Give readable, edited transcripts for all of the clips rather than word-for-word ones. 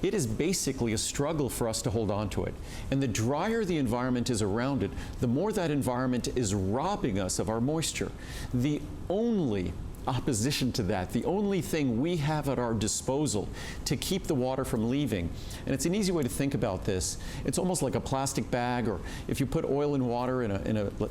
it is basically a struggle for us to hold on to it. And the drier the environment is around it, the more that environment is robbing us of our moisture. The only opposition to that, the only thing we have at our disposal to keep the water from leaving, and it's an easy way to think about this, it's almost like a plastic bag, or if you put oil and water in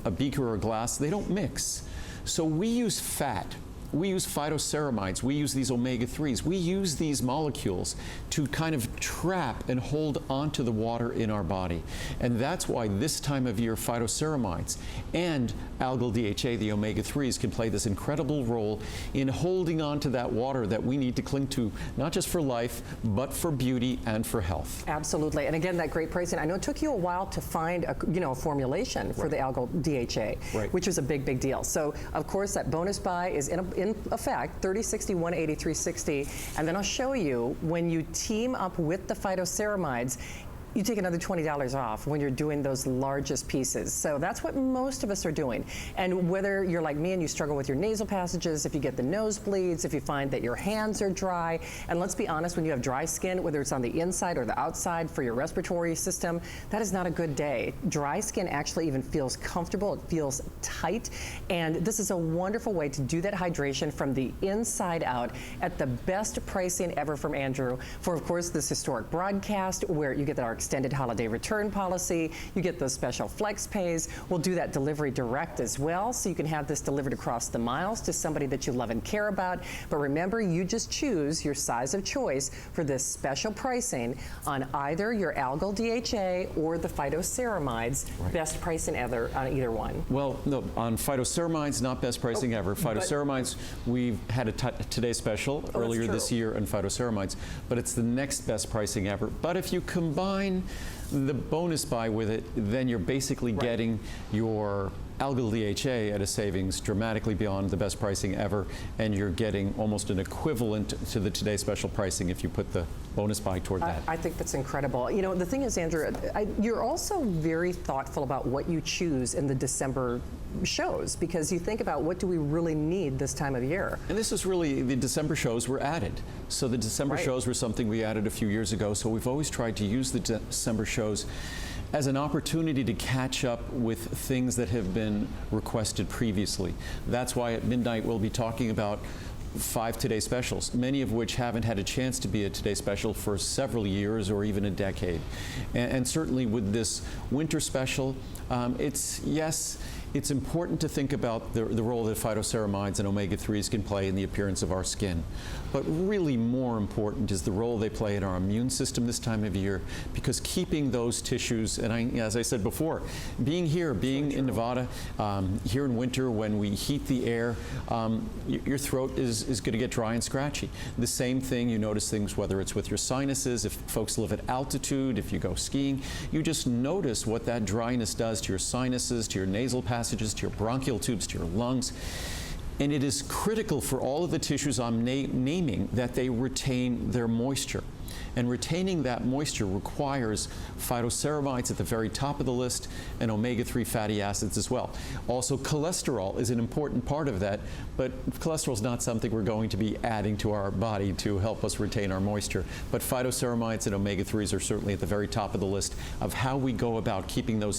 a beaker or a glass, they don't mix. So we use fat. We use phytoceramides, we use these omega-3s, we use these molecules to kind of trap and hold onto the water in our body. And that's why this time of year phytoceramides and algal DHA, the omega-3s, can play this incredible role in holding on to that water that we need to cling to, not just for life, but for beauty and for health. Absolutely. And again, that great pricing. I know it took you a while to find a formulation for the algal DHA, which was a big, big deal. So of course that bonus buy is in effect, $30.60, $180, $360, and then I'll show you when you team up with the phytoceramides, you take another $20 off when you're doing those largest pieces. So that's what most of us are doing. And whether you're like me and you struggle with your nasal passages, if you get the nosebleeds, if you find that your hands are dry, and let's be honest, when you have dry skin, whether it's on the inside or the outside for your respiratory system, that is not a good day. Dry skin actually even feels comfortable, it feels tight, and this is a wonderful way to do that hydration from the inside out at the best pricing ever from Andrew for, of course, this historic broadcast where you get our extended holiday return policy, you get those special flex pays. We'll do that delivery direct as well, so you can have this delivered across the miles to somebody that you love and care about. But remember, you just choose your size of choice for this special pricing on either your algal DHA or the phytoceramides. Best pricing ever on either one. Well, no, on phytoceramides, not best pricing ever. Phytoceramides, we've had a Today special earlier this year on phytoceramides, but it's the next best pricing ever. But if you combine the bonus buy with it, then you're basically getting your algal DHA at a savings dramatically beyond the best pricing ever, and you're getting almost an equivalent to the Today special pricing if you put the bonus buy toward that. I think that's incredible. You know, the thing is, Andrew, you're also very thoughtful about what you choose in the December shows, because you think about what do we really need this time of year. And this is really, the December shows were added. So the December shows were something we added a few years ago, so we've always tried to use the December shows as an opportunity to catch up with things that have been requested previously. That's why at midnight we'll be talking about 5 Today specials, many of which haven't had a chance to be a Today special for several years or even a decade. And certainly with this winter special, it's important to think about the role that phytoceramides and omega-3s can play in the appearance of our skin. But really more important is the role they play in our immune system this time of year, because keeping those tissues, and as I said before, being in Nevada, here in winter when we heat the air, your throat is going to get dry and scratchy. The same thing, you notice things whether it's with your sinuses, if folks live at altitude, if you go skiing, you just notice what that dryness does to your sinuses, to your nasal passages, to your bronchial tubes, to your lungs. And it is critical for all of the tissues I'm naming that they retain their moisture. And retaining that moisture requires phytoceramides at the very top of the list and omega-3 fatty acids as well. Also, cholesterol is an important part of that, but cholesterol is not something we're going to be adding to our body to help us retain our moisture. But phytoceramides and omega-3s are certainly at the very top of the list of how we go about keeping those